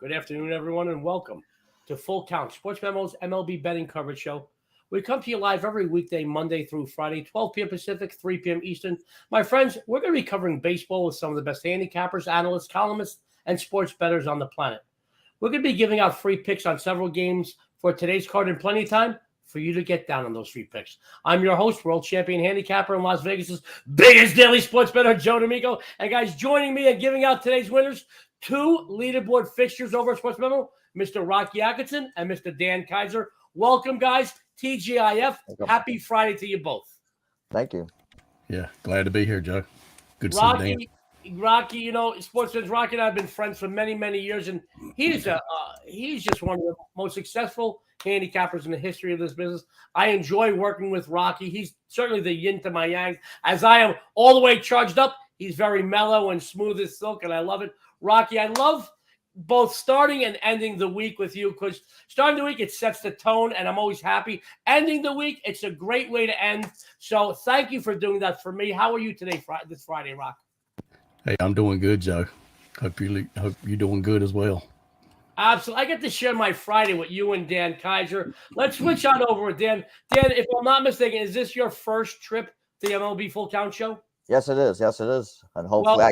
Good afternoon, everyone, and welcome to Full Count, SportsMemo's MLB betting coverage show. We come to you live every weekday, Monday through Friday, 12 p.m. Pacific, 3 p.m. Eastern. My friends, we're going to be covering baseball with some of the best handicappers, analysts, columnists, and sports bettors on the planet. We're going to be giving out free picks on several games for today's card and plenty of time for you to get down on those free picks. I'm your host, world champion handicapper in Las Vegas's biggest daily sports bettor, Joe D'Amico. And guys, joining me and giving out today's winners, two leaderboard fixtures over at SportsMemo, Mr. Rocky Atkinson and Mr. Dan Kaiser. Welcome, guys. TGIF. Happy Friday to you both. Thank you. Yeah, glad to be here, Joe. Good to see you, Dan. Rocky, you know, sports fans, Rocky and I have been friends for many, many years, and he's just one of the most successful handicappers in the history of this business. I enjoy working with Rocky. He's certainly the yin to my yang. As I am all the way charged up, he's very mellow and smooth as silk, and I love it. Rocky, I love both starting and ending the week with you, because starting the week, it sets the tone, and I'm always happy. Ending the week, it's a great way to end. So thank you for doing that for me. How are you today, this Friday, Rock? Hey, I'm doing good, Joe. Hope you're doing good as well. Absolutely. I get to share my Friday with you and Dan Kaiser. Let's switch on over with Dan. Dan, if I'm not mistaken, is this your first trip to the MLB Full Count show? Yes, it is. Yes, it is. And hopefully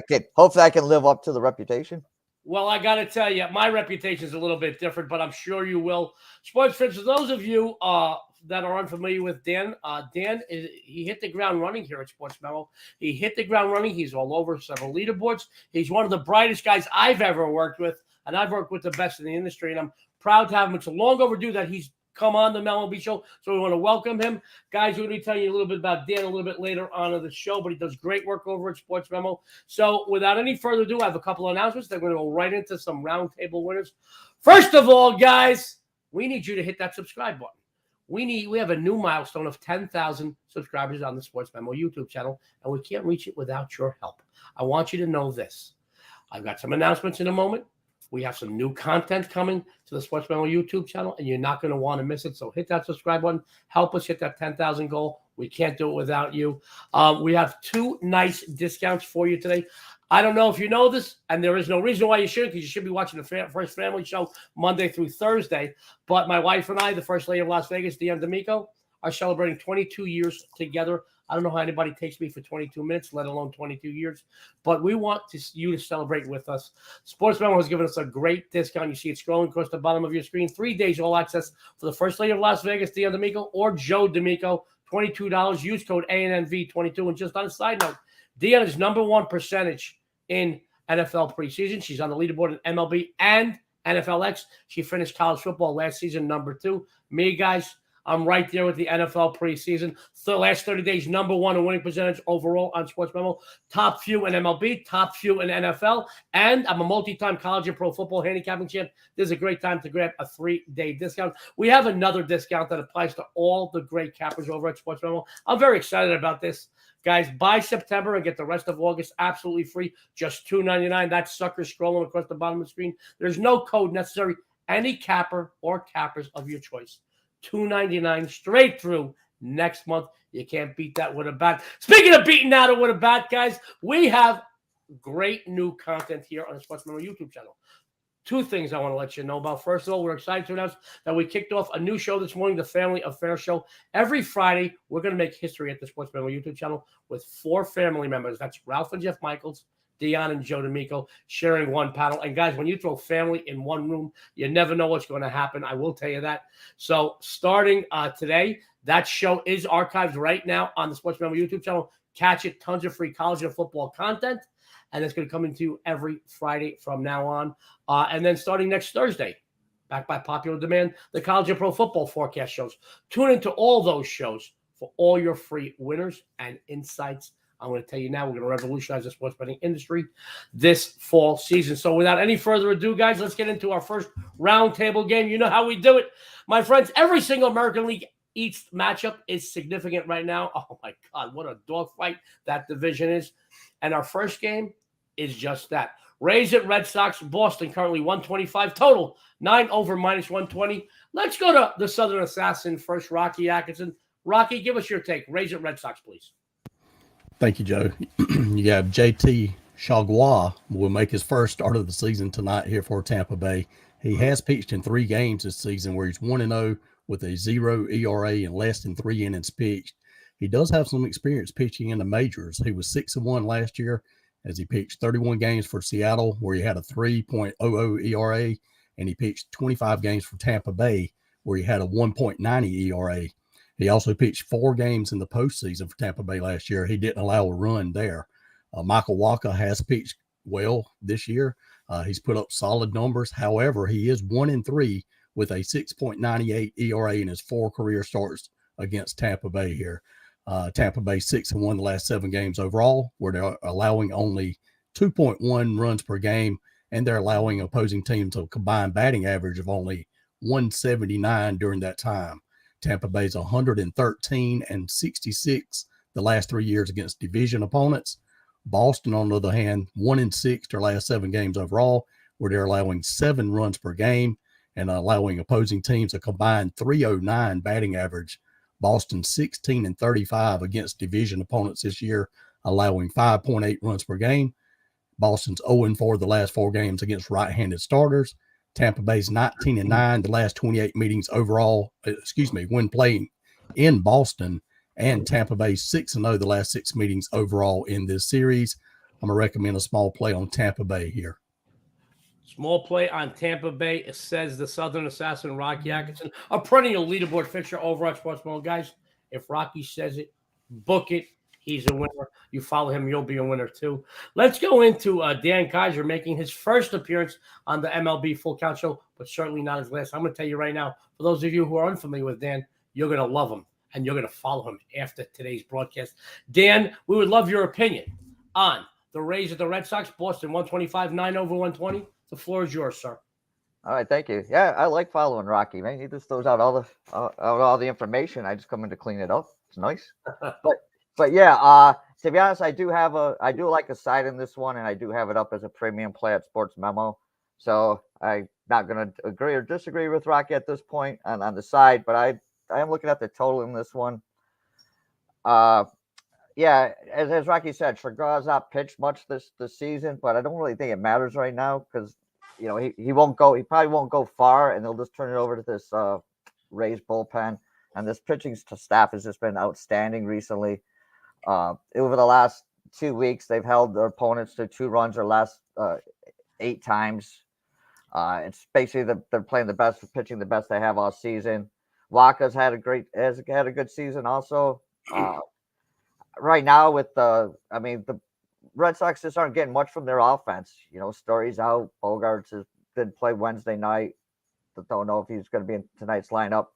I can live up to the reputation. Well, I got to tell you, my reputation is a little bit different, but I'm sure you will. Sports fans, for those of you that are unfamiliar with Dan, he hit the ground running here at SportsMemo. He hit the ground running. He's all over several leaderboards. He's one of the brightest guys I've ever worked with, and I've worked with the best in the industry, and I'm proud to have him. It's long overdue that he's come on the MLB show, so we want to welcome him. Guys, we're going to be telling you a little bit about Dan a little bit later on in the show, but he does great work over at SportsMemo. So without any further ado, I have a couple of announcements. They're going to go right into some roundtable winners. First of all, guys, we need you to hit that subscribe button. We have a new milestone of 10,000 subscribers on the SportsMemo YouTube channel, and we can't reach it without your help. I want you to know this. I've got some announcements in a moment. We have some new content coming to the SportsMemo YouTube channel, and you're not going to want to miss it. So hit that subscribe button. Help us hit that 10,000 goal. We can't do it without you. We have two nice discounts for you today. I don't know if you know this, and there is no reason why you shouldn't, because you should be watching the First Family Show Monday through Thursday. But my wife and I, the First Lady of Las Vegas, Deanna D'Amico, are celebrating 22 years together. I don't know how anybody takes me for 22 minutes, let alone 22 years. But we want you to celebrate with us. SportsMemo has given us a great discount. You see it scrolling across the bottom of your screen. 3 days all access for the First Lady of Las Vegas, Deanna D'Amico, or Joe D'Amico. $22. Use code ANNV22. And just on a side note, Deanna's number one percentage in NFL preseason. She's on the leaderboard in MLB and NFLX. She finished college football last season, number 2. Me, guys, I'm right there with the NFL preseason. The last 30 days, number 1 in winning percentage overall on SportsMemo. Top few in MLB, top few in NFL. And I'm a multi-time college and pro football handicapping champ. This is a great time to grab a 3-day discount. We have another discount that applies to all the great cappers over at SportsMemo. I'm very excited about this. Guys, buy September and get the rest of August absolutely free. Just $2.99. That sucker scrolling across the bottom of the screen. There's no code necessary. Any capper or cappers of your choice. $2.99 straight through next month. You can't beat that with a bat. Speaking of beating out with a bat, guys, we have great new content here on the SportsMemo YouTube channel. 2 things I want to let you know about. First of all, we're excited to announce that we kicked off a new show this morning, the Family Affair Show. Every Friday, we're going to make history at the SportsMemo YouTube channel with 4 family members. That's Ralph and Jeff Michaels, Dion and Joe D'Amico sharing one panel. And guys, when you throw family in one room, you never know what's going to happen. I will tell you that. So starting today, that show is archived right now on the SportsMemo YouTube channel. Catch it. Tons of free college and football content. And it's going to come into you every Friday from now on. And then starting next Thursday, back by popular demand, the college and pro football forecast shows. Tune into all those shows for all your free winners and insights. I'm going to tell you now, we're going to revolutionize the sports betting industry this fall season. So without any further ado, guys, let's get into our first roundtable game. You know how we do it. My friends, every single American League East matchup is significant right now. Oh, my God, what a dogfight that division is. And our first game is just that. Rays at Red Sox, Boston currently 125 total, 9 over minus 120. Let's go to the Southern Assassin first, Rocky Atkinson. Rocky, give us your take. Rays at Red Sox, please. Thank you, Joe. You have JT Chargois will make his first start of the season tonight here for Tampa Bay. He has pitched in 3 games this season where he's 1-0 with a 0 ERA and less than 3 innings pitched. He does have some experience pitching in the majors. He was 6-1 last year as he pitched 31 games for Seattle where he had a 3.00 ERA, and he pitched 25 games for Tampa Bay where he had a 1.90 ERA. He also pitched 4 games in the postseason for Tampa Bay last year. He didn't allow a run there. Michael Wacha has pitched well this year. He's put up solid numbers. However, he is 1-3 with a 6.98 ERA in his 4 career starts against Tampa Bay here. Tampa Bay 6-1 the last 7 games overall, where they're allowing only 2.1 runs per game, and they're allowing opposing teams a combined batting average of only 179 during that time. Tampa Bay's 113 and 66 the last 3 years against division opponents. Boston, on the other hand, 1-6 their last 7 games overall, where they're allowing 7 runs per game and allowing opposing teams a combined 309 batting average. Boston 16 and 35 against division opponents this year, allowing 5.8 runs per game. Boston's 0-4 the last 4 games against right-handed starters. Tampa Bay's 19-9 the last 28 meetings overall, when playing in Boston, and Tampa Bay's 6-0 the last 6 meetings overall in this series. I'm going to recommend a small play on Tampa Bay here. Small play on Tampa Bay, it says the Southern Assassin, Rocky Atkinson, a perennial leaderboard fixture over at SportsMemo. Guys, if Rocky says it, book it. He's a winner. You follow him, you'll be a winner too. Let's go into Dan Kaiser making his first appearance on the MLB Full Count Show, but certainly not his last. I'm going to tell you right now, for those of you who are unfamiliar with Dan, you're going to love him, and you're going to follow him after today's broadcast. Dan, we would love your opinion on the Rays of the Red Sox, Boston 125, 9 over 120. The floor is yours, sir. All right, thank you. Yeah, I like following Rocky, man. He just throws out all the information. I just come in to clean it up. It's nice. But yeah, to be honest, I do like a side in this one, and I do have it up as a premium play at SportsMemo. So I'm not going to agree or disagree with Rocky at this point on the side, but I am looking at the total in this one. Yeah, as Rocky said, Shragar's not pitched much this season, but I don't really think it matters right now because, you know, he probably won't go far, and they'll just turn it over to this Rays bullpen. And this pitching staff has just been outstanding recently. Over the last 2 weeks, they've held their opponents to 2 runs or less 8 times. It's basically they're playing the best, pitching the best they have all season. Waka's had a good season also. Right now with the Red Sox just aren't getting much from their offense. You know, Story's out. Bogarts didn't play Wednesday night. Don't know if he's going to be in tonight's lineup.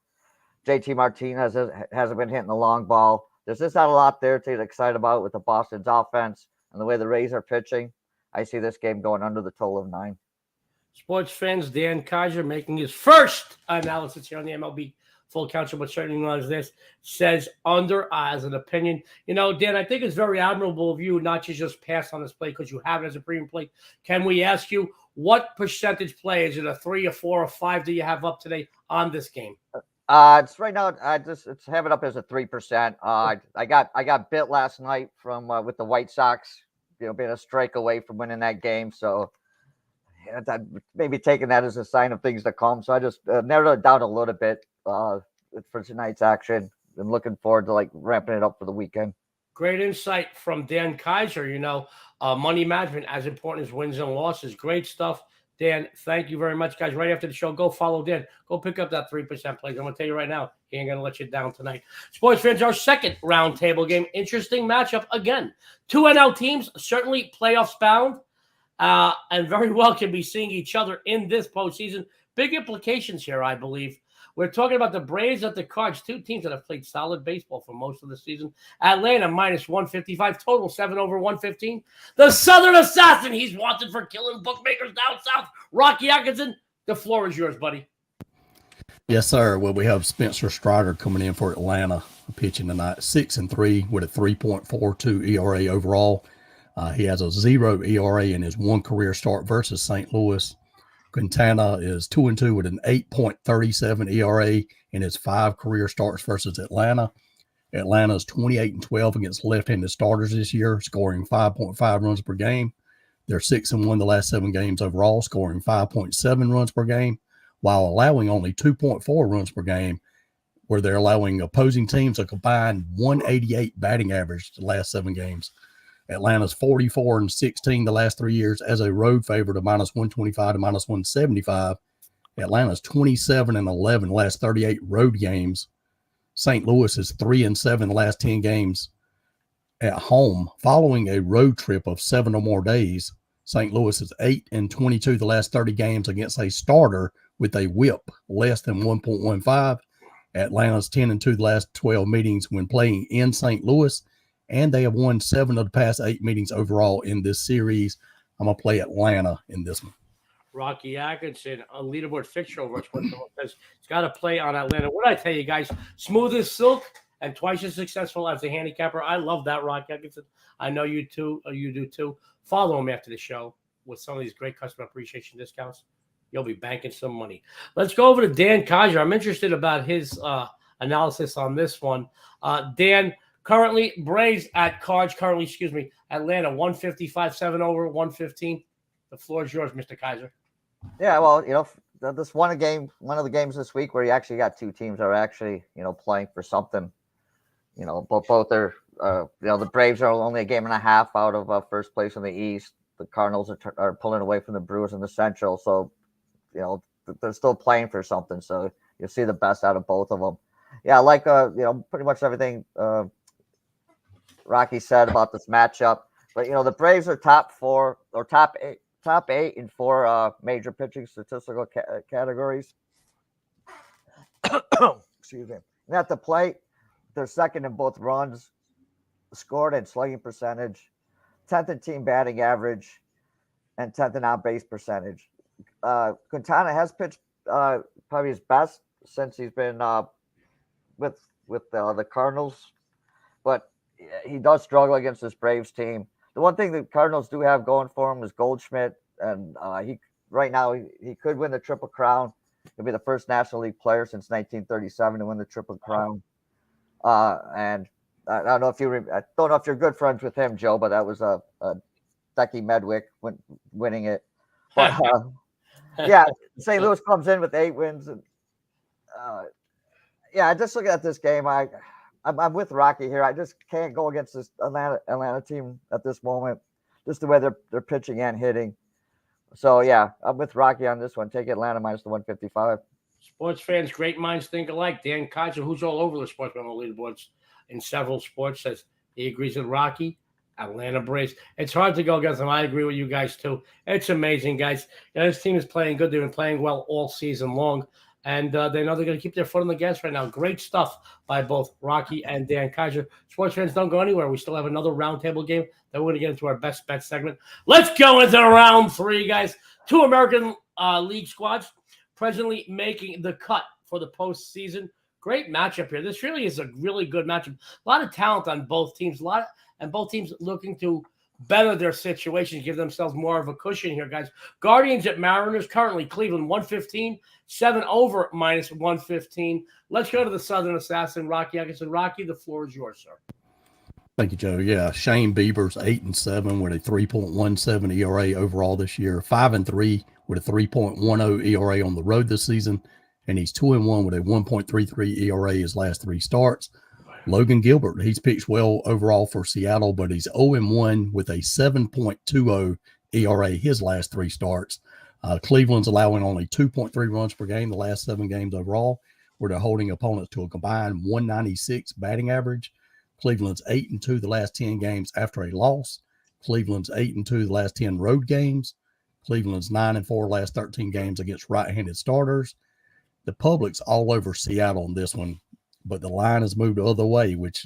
JT Martinez hasn't been hitting the long ball. There's just not a lot there to get excited about with the Boston's offense and the way the Rays are pitching. I see this game going under the total of 9. Sports fans, Dan Kaiser making his first analysis here on the MLB Full Count Show, but certainly not as this, says under as an opinion. You know, Dan, I think it's very admirable of you not to just pass on this play because you have it as a premium play. Can we ask you what percentage play? Is it a 3, a 4, or 5 do you have up today on this game? It's right now. It's have it up as a 3%. I got bit last night from with the White Sox, you know, being a strike away from winning that game. So maybe taking that as a sign of things to come. So I just narrowed it down a little bit for tonight's action. I'm looking forward to ramping it up for the weekend. Great insight from Dan Kaiser. You know, money management as important as wins and losses. Great stuff. Dan, thank you very much, guys. Right after the show, go follow Dan. Go pick up that 3% play. I'm going to tell you right now, he ain't going to let you down tonight. Sports fans, our second round table game. Interesting matchup again. 2 NL teams, certainly playoffs bound, and very well can be seeing each other in this postseason. Big implications here, I believe. We're talking about the Braves at the Cards, 2 teams that have played solid baseball for most of the season. Atlanta minus 155, total 7 over 115. The Southern Assassin, he's wanted for killing bookmakers down south. Rocky Atkinson, the floor is yours, buddy. Yes, sir. Well, we have Spencer Strider coming in for Atlanta, pitching tonight, 6-3 with a 3.42 ERA overall. He has a 0 ERA in his 1 career start versus St. Louis. Quintana is 2-2 with an 8.37 ERA in his 5 career starts versus Atlanta. Atlanta's 28-12 against left-handed starters this year, scoring 5.5 runs per game. They're 6-1 the last 7 games overall, scoring 5.7 runs per game, while allowing only 2.4 runs per game, where they're allowing opposing teams a combined 188 batting average the last 7 games. Atlanta's 44-16 the last 3 years as a road favorite of -125 to -175. Atlanta's 27-11 the last 38 road games. St. Louis is 3-7 the last 10 games at home. Following a road trip of 7 or more days, St. Louis is 8-22 the last 30 games against a starter with a whip less than 1.15. Atlanta's 10-2 the last 12 meetings when playing in St. Louis, and they have won 7 of the past 8 meetings overall in this series. I'm going to play Atlanta in this one. Rocky Atkinson, a leaderboard fixture over at SportsMemo, says he's got to play on Atlanta. What did I tell you guys? Smooth as silk and twice as successful as a handicapper. I love that, Rocky Atkinson. I know you too. You do too. Follow him after the show with some of these great customer appreciation discounts. You'll be banking some money. Let's go over to Dan Kaiser. I'm interested about his analysis on this one. Dan, currently Braves at Cards. Atlanta 155, 7 over 115. The floor is yours, Mr. Kaiser. Yeah, well, this one of the games this week where you actually got 2 teams that are actually, playing for something. Both are, the Braves are only a game and a half out of first place in the East. The Cardinals are pulling away from the Brewers in the Central. So, they're still playing for something. So you'll see the best out of both of them. Yeah, like, pretty much everything Rocky said about this matchup. But, the Braves are top 8 in 4 major pitching statistical categories. Excuse me. And at the plate, they're second in both runs scored and slugging percentage, 10th in team batting average, and 10th in on-base percentage. Quintana has pitched probably his best since he's been with the Cardinals, but he does struggle against this Braves team. The one thing the Cardinals do have going for him is Goldschmidt, and he could win the Triple Crown. He'll be the first National League player since 1937 to win the Triple Crown. And I don't know if you're good friends with him, Joe, but that was Becky Medwick winning it. But yeah, St. Louis comes in with 8 wins, and just looking at this game, I'm with Rocky here. I just can't go against this Atlanta team at this moment, just the way they're pitching and hitting. So yeah, I'm with Rocky on this one. Take Atlanta minus the 155. Sports fans, great minds think alike. Dan Kaiser, who's all over the SportsMemo leaderboards in several sports, says he agrees with Rocky. Atlanta Braves. It's hard to go against them. I agree with you guys too. It's amazing, guys. This team is playing good. They've been playing well all season long. And they know they're going to keep their foot on the gas right now. Great stuff by both Rocky and Dan Kaiser. Sports fans, don't go anywhere. We still have another roundtable game that we're going to get into our best bet segment. Let's go into round 3, guys. 2 American League squads presently making the cut for the postseason. Great matchup here. This really is a really good matchup. A lot of talent on both teams. And both teams looking to better their situations, give themselves more of a cushion here, guys. Guardians at Mariners, currently Cleveland 115, 7 over minus 115. Let's go to the Southern Assassin, Rocky Atkinson. Rocky, the floor is yours, sir. Thank you, Joe. Yeah, Shane Bieber's 8-7 with a 3.17 ERA overall this year, 5-3 with a 3.10 ERA on the road this season, and he's 2-1 with a 1.33 ERA his last 3 starts. Logan Gilbert, he's pitched well overall for Seattle, but he's 0-1 with a 7.20 ERA his last 3 starts. Cleveland's allowing only 2.3 runs per game the last 7 games overall, where they're holding opponents to a combined 196 batting average. Cleveland's 8-2 the last 10 games after a loss. Cleveland's 8-2 the last 10 road games. Cleveland's 9-4 last 13 games against right-handed starters. The public's all over Seattle in this one, but the line has moved the other way, which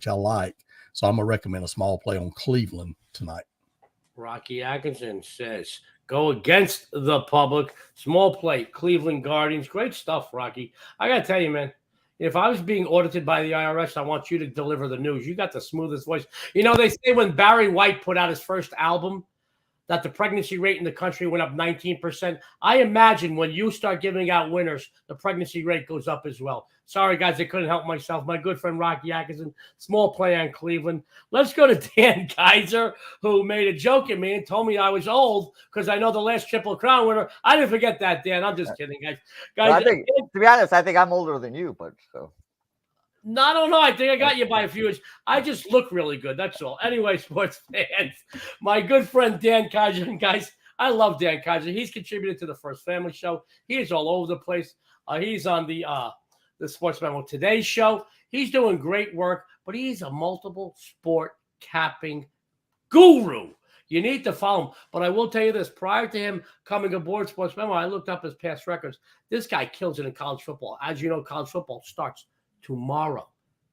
I like. So I'm going to recommend a small play on Cleveland tonight. Rocky Atkinson says, go against the public. Small play, Cleveland Guardians. Great stuff, Rocky. I got to tell you, man, if I was being audited by the IRS, I want you to deliver the news. You got the smoothest voice. They say when Barry White put out his first album, that the pregnancy rate in the country went up 19%. I imagine when you start giving out winners, the pregnancy rate goes up as well. Sorry, guys, I couldn't help myself. My good friend Rocky Atkinson, small play on Cleveland. Let's go to Dan Kaiser, who made a joke at me and told me I was old because I know the last Triple Crown winner. I didn't forget that, Dan. I'm just kidding, guys. Well, I think, to be honest, I think I'm older than you, but so. No, I don't know. I think I got you by a few years. I just look really good. That's all. Anyway, sports fans, my good friend Dan Kaiser, and guys, I love Dan Kaiser. He's contributed to the First Family Show. He is all over the place. He's on the SportsMemo Today show. He's doing great work, but he's a multiple sport capping guru. You need to follow him. But I will tell you this, prior to him coming aboard SportsMemo, I looked up his past records. This guy kills it in college football. As you know, college football starts tomorrow.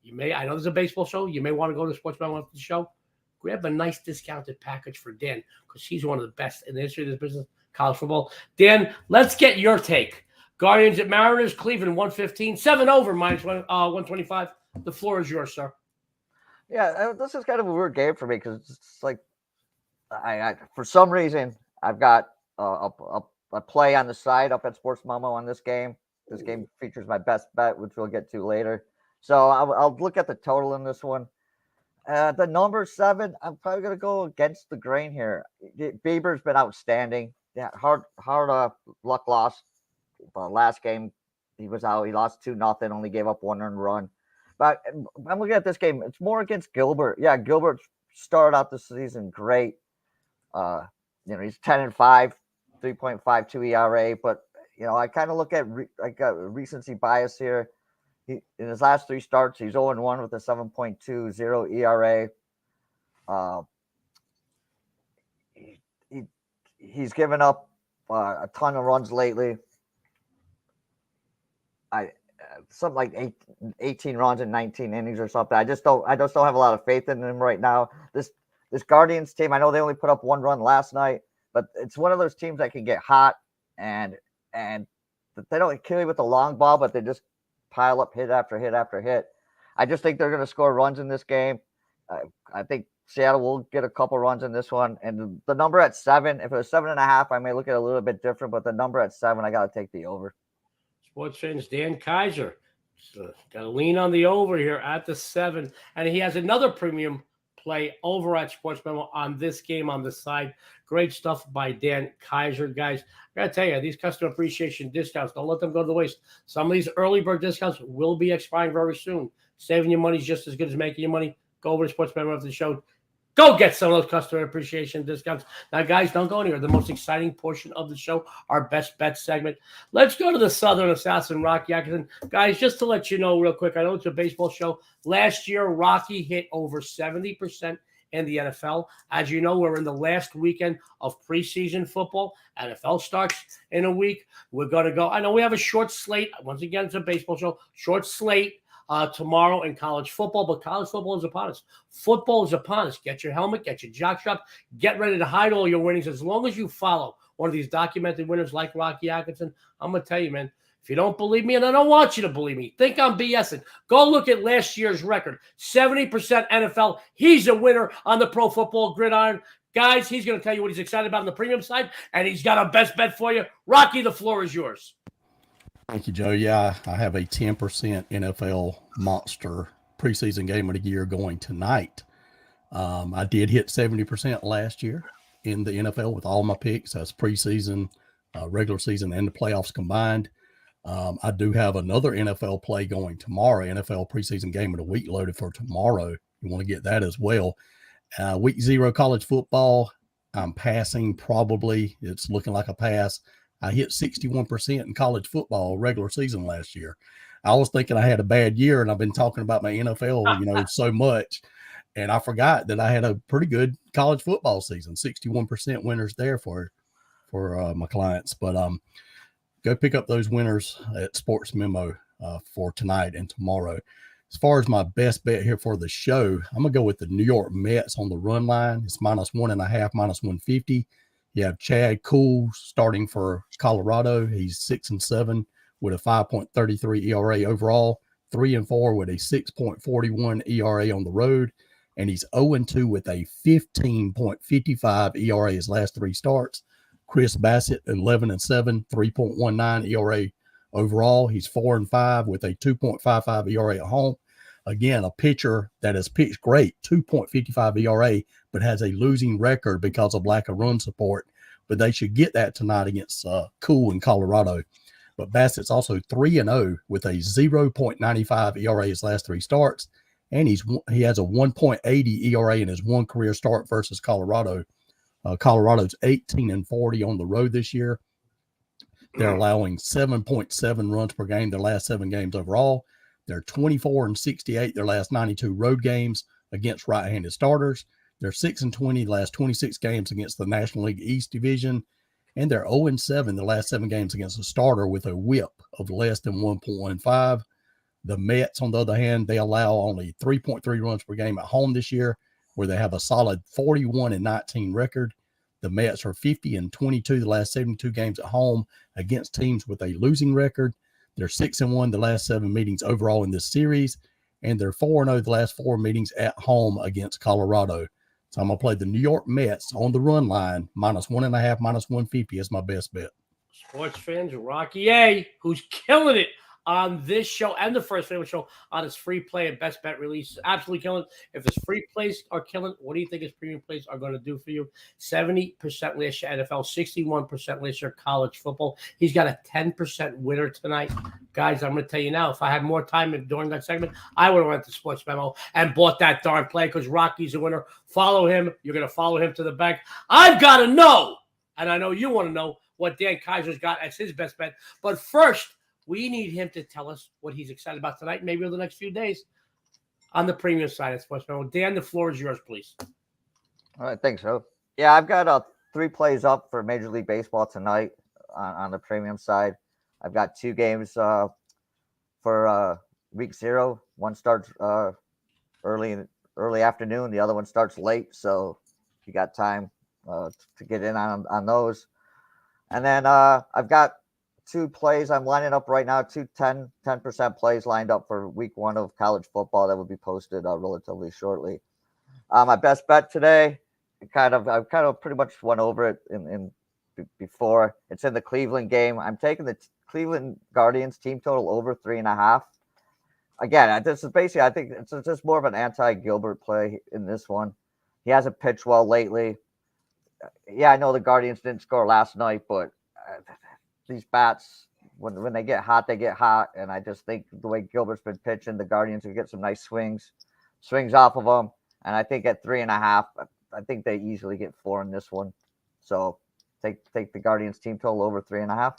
I know there's a baseball show. You may want to go to SportsMemo after the show. Grab a nice discounted package for Dan because he's one of the best in the history of this business, college football. Dan, let's get your take. Guardians at Mariners, Cleveland 115, 7 over minus 125. The floor is yours, sir. Yeah, this is kind of a weird game for me because it's like I for some reason I've got a play on the side up at SportsMemo on this game. This game features my best bet, which we'll get to later. So I'll look at the total in this one. The number 7, I'm probably going to go against the grain here. Bieber's been outstanding. Yeah, hard luck loss. Last game, he was out. He lost 2-0, only gave up 1 earned run. But I'm looking at this game. It's more against Gilbert. Yeah, Gilbert started out the season great. He's 10-5, 3.52 ERA. But I kind of look at recency bias here. In his last 3 starts, he's 0-1 with a 7.20 ERA. He's given up a ton of runs lately. Something like 18 runs in 19 innings or something. I just don't have a lot of faith in him right now. This Guardians team, I know they only put up 1 run last night, but it's one of those teams that can get hot and they don't kill you with the long ball, but they just pile up hit after hit after hit. I just think they're going to score runs in this game. I think Seattle will get a couple runs in this one. And the number at 7, if it was 7.5, I may look at it a little bit different, but the number at 7, I got to take the over. Sports fans, Dan Kaiser. So got to lean on the over here at the 7. And he has another premium play over at SportsMemo on this game on the side. Great stuff by Dan Kaiser, guys. I got to tell you, these customer appreciation discounts, don't let them go to the waste. Some of these early bird discounts will be expiring very soon. Saving your money is just as good as making your money. Go over to SportsMemo after the show. Go get some of those customer appreciation discounts. Now, guys, don't go anywhere. The most exciting portion of the show, our best bet segment. Let's go to the Southern Assassin, Rocky Atkinson. Guys, just to let you know real quick, I know it's a baseball show. Last year, Rocky hit over 70% in the NFL. As you know, we're in the last weekend of preseason football. NFL starts in a week. We're going to go. I know we have a short slate. Once again, it's a baseball show. Short slate. Tomorrow in college football, but college football is upon us. Football is upon us. Get your helmet, get your jock strap, get ready to hide all your winnings. As long as you follow one of these documented winners like Rocky Atkinson, I'm going to tell you, man, if you don't believe me, and I don't want you to believe me, think I'm BSing. Go look at last year's record. 70% NFL. He's a winner on the Pro Football Gridiron. Guys, he's going to tell you what he's excited about on the premium side, and he's got a best bet for you. Rocky, the floor is yours. Thank you, Joe. Yeah, I have a 10% NFL monster preseason game of the year going tonight. I did hit 70% last year in the NFL with all my picks. That's preseason, regular season, and the playoffs combined. I do have another NFL play going tomorrow, NFL preseason game of the week loaded for tomorrow. You want to get that as well. Week 0 college football, I'm passing probably. It's looking like a pass. I hit 61% in college football regular season last year. I was thinking I had a bad year, and I've been talking about my NFL, so much, and I forgot that I had a pretty good college football season. 61% winners there for my clients. But go pick up those winners at SportsMemo for tonight and tomorrow. As far as my best bet here for the show, I'm gonna go with the New York Mets on the run line. It's -1.5, -150. You have Chad Kuhl starting for Colorado. He's 6-7 with a 5.33 ERA overall, 3-4 with a 6.41 ERA on the road. and he's 0-2 with a 15.55 ERA his last 3 starts. Chris Bassett, 11-7, 3.19 ERA overall. He's 4-5 with a 2.55 ERA at home. Again, a pitcher that has pitched great, 2.55 ERA, but has a losing record because of lack of run support. But they should get that tonight against Cool in Colorado. But Bassett's also 3-0 with a 0.95 ERA his last 3 starts. And he has a 1.80 ERA in his 1 career start versus Colorado. Colorado's 18-40 on the road this year. They're allowing 7.7 runs per game their last 7 games overall. They're 24-68 their last 92 road games against right-handed starters. They're 6-20 the last 26 games against the National League East Division. And they're 0-7 the last 7 games against a starter with a whip of less than 1.15. The Mets, on the other hand, they allow only 3.3 runs per game at home this year, where they have a solid 41-19 record. The Mets are 50-22 the last 72 games at home against teams with a losing record. They're 6-1 the last 7 meetings overall in this series, and they're 4-0 the last 4 meetings at home against Colorado. So I'm going to play the New York Mets on the run line, -1.5, -150 as my best bet. Sports fans, Rocky A, who's killing it on this show and the first favorite show on his free play and best bet release. Absolutely killing it. If his free plays are killing, what do you think his premium plays are going to do for you? 70% last year NFL, 61% last year college football. He's got a 10% winner tonight. Guys, I'm going to tell you now, if I had more time during that segment, I would have went to Sports Memo and bought that darn play because Rocky's a winner. Follow him. You're going to follow him to the bank. I've got to know, and I know you want to know, what Dan Kaiser's got as his best bet. But first, we need him to tell us what he's excited about tonight, maybe over the next few days on the premium side of Sports Memo. Dan, the floor is yours, please. All right, thanks, Joe. Yeah, I've got 3 plays up for Major League Baseball tonight on the premium side. I've got 2 games for week 0. One starts early afternoon. The other one starts late, so you got time to get in on those. And then I've got 2 plays I'm lining up right now, 2 10% plays lined up for week 1 of college football that will be posted relatively shortly. My best bet today, I've kind of pretty much went over it in before. It's in the Cleveland game. I'm taking the Cleveland Guardians team total over 3.5. Again, this is basically, I think it's just more of an anti-Gilbert play in this one. He hasn't pitched well lately. Yeah, I know the Guardians didn't score last night, but these bats, when they get hot, they get hot. And I just think the way Gilbert's been pitching, the Guardians will get some nice swings off of them. And I think at 3.5, I think they easily get 4 in this one. So take the Guardians team total over 3.5.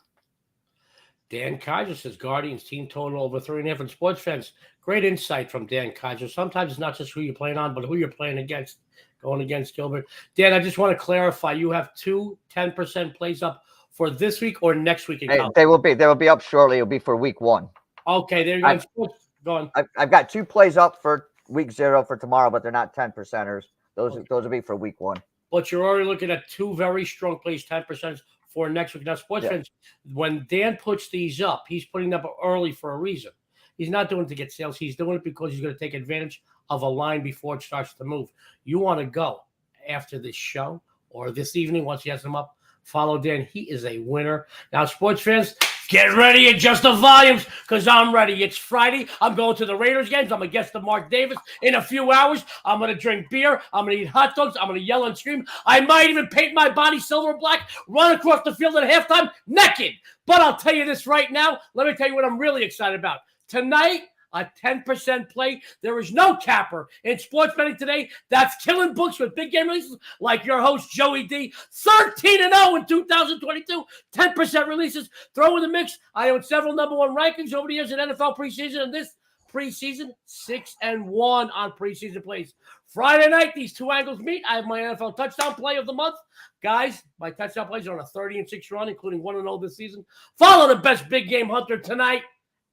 Dan Kaiser says Guardians team total over 3.5. And sports fans, great insight from Dan Kaiser. Sometimes it's not just who you're playing on, but who you're playing against, going against Gilbert. Dan, I just want to clarify, you have 2 10% plays up for this week or next week? They will be up shortly. It'll be for week 1. Okay, there you go. Go on. I've got 2 plays up for week 0 for tomorrow, but they're not 10%ers. Those will be for week 1. But you're already looking at 2 very strong plays, 10% for next week. Now, sports fans, when Dan puts these up, he's putting them up early for a reason. He's not doing it to get sales. He's doing it because he's going to take advantage of a line before it starts to move. You want to go after this show or this evening once he has them up, follow Dan. He is a winner. Now, sports fans, get ready, adjust the volumes, because I'm ready. It's Friday. I'm going to the Raiders games. I'm a guest of Mark Davis in a few hours. I'm going to drink beer. I'm going to eat hot dogs. I'm going to yell and scream. I might even paint my body silver and black, run across the field at halftime naked. But I'll tell you this right now. Let me tell you what I'm really excited about. Tonight, a 10% play. There is no capper in sports betting today. That's killing books with big game releases like your host, Joey D. 13-0 in 2022. 10% releases. Throw in the mix. I own several number 1 rankings over the years in NFL preseason. And this preseason, 6-1 on preseason plays. Friday night, these 2 angles meet. I have my NFL touchdown play of the month. Guys, my touchdown plays are on a 30-6 run, including 1-0 this season. Follow the best big game hunter tonight.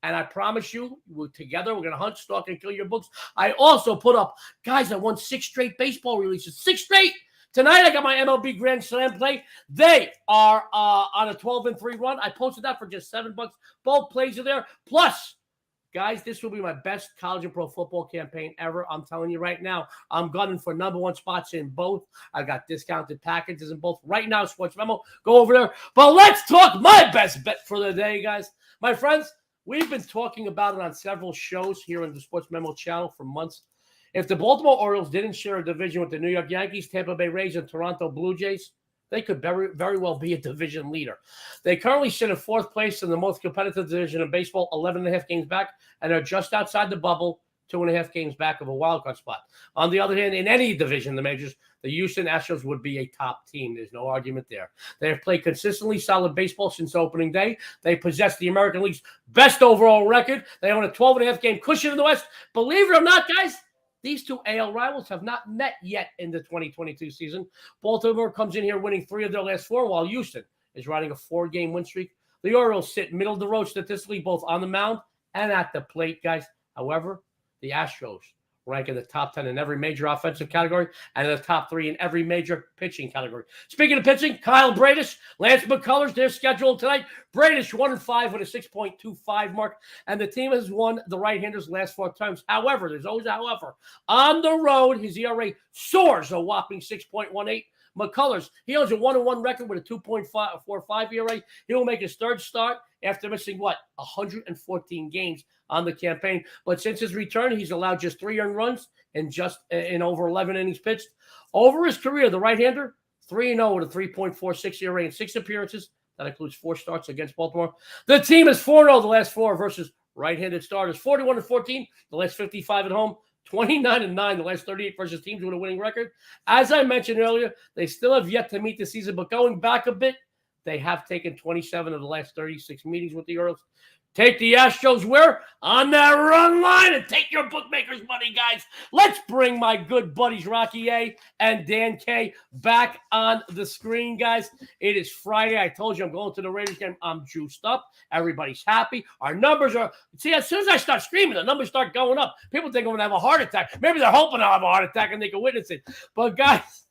And I promise you, together, we're going to hunt, stalk, and kill your books. I also put up, guys, I won 6 straight baseball releases. 6 straight. Tonight, I got my MLB Grand Slam play. They are on a 12-3 run. I posted that for just $7. Both plays are there. Plus, Guys, this will be my best college and pro football campaign ever. I'm telling you right now, I'm gunning for #1 spots in both. I got discounted packages in both right now. Sports Memo, go over there. But let's talk my best bet for the day, guys. My friends, we've been talking about it on several shows here on the Sports Memo channel for months. If the Baltimore Orioles didn't share a division with the New York Yankees, Tampa Bay Rays, and Toronto Blue Jays, they could very, very well be a division leader. They currently sit in 4th place in the most competitive division in baseball, 11.5 games back, and are just outside the bubble, 2.5 games back of a wild card spot. On the other hand, in any division in the majors, the Houston Astros would be a top team. There's no argument there. They have played consistently solid baseball since opening day. They possess the American League's best overall record. They own a 12.5 game cushion in the West. Believe it or not, guys, these two AL rivals have not met yet in the 2022 season. Baltimore comes in here winning 3 of their last 4, while Houston is riding a 4-game win streak. The Orioles sit middle of the road statistically, both on the mound and at the plate, guys. However, the Astros rank in the top 10 in every major offensive category and in the top 3 in every major pitching category. Speaking of pitching, Kyle Bradish, Lance McCullers, they're scheduled tonight. Bradish 1-5 with a 6.25 mark, and the team has won the right-handers last 4 times. However, there's always a however. On the road, his ERA soars a whopping 6.18. McCullers, he owns a 1-1 record with a 2.45 ERA. He will make his 3rd start after missing, 114 games on the campaign. But since his return, he's allowed just 3 earned runs in over 11 innings pitched. Over his career, the right-hander, 3-0 with a 3.46 ERA in 6 appearances. That includes 4 starts against Baltimore. The team is 4-0 the last 4 versus right-handed starters. 41-14, the last 55 at home. 29-9, the last 38 versus teams with a winning record. As I mentioned earlier, they still have yet to meet the season, but going back a bit, they have taken 27 of the last 36 meetings with the Orioles. Take the Astros where? On that run line, and take your bookmakers' money, guys. Let's bring my good buddies Rocky A and Dan K back on the screen, guys. It is Friday. I told you I'm going to the Raiders game. I'm juiced up. Everybody's happy. Our numbers are, see, as soon as I start screaming, the numbers start going up. People think I'm going to have a heart attack. Maybe they're hoping I'll have a heart attack and they can witness it. But, guys,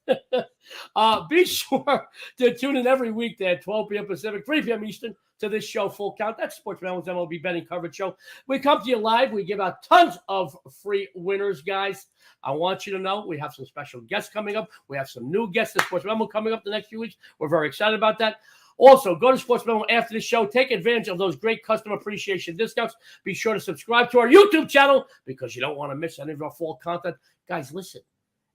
be sure to tune in every weekday at 12 p.m. Pacific, 3 p.m. Eastern to this show, Full Count. That's SportsMemo's MLB betting coverage show. We come to you live. We give out tons of free winners, guys. I want you to know we have some special guests coming up. We have some new guests at SportsMemo coming up the next few weeks. We're very excited about that. Also, go to SportsMemo after the show. Take advantage of those great customer appreciation discounts. Be sure to subscribe to our YouTube channel because you don't want to miss any of our full content. Guys, listen.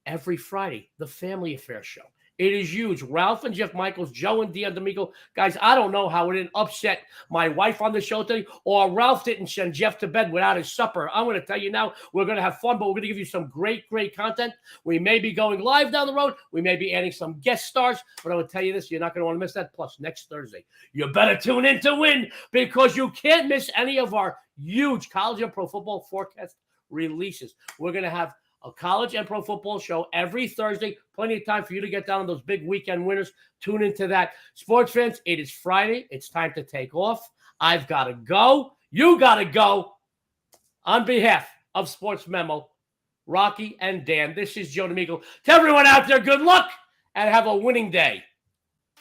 Every Friday, the Family Affair Show. It is huge. Ralph and Jeff Michaels, Joe and Dean D'Amico. Guys, I don't know how it didn't upset my wife on the show today, or Ralph didn't send Jeff to bed without his supper. I'm going to tell you now, we're going to have fun, but we're going to give you some great, great content. We may be going live down the road. We may be adding some guest stars, but I will tell you this, you're not going to want to miss that. Plus, next Thursday, you better tune in to win because you can't miss any of our huge college and pro football forecast releases. We're going to have a college and pro football show every Thursday. Plenty of time for you to get down on those big weekend winners. Tune into that. Sports fans, it is Friday. It's time to take off. I've got to go. You got to go. On behalf of Sports Memo, Rocky and Dan, this is Joe D'Amico. To everyone out there, good luck and have a winning day.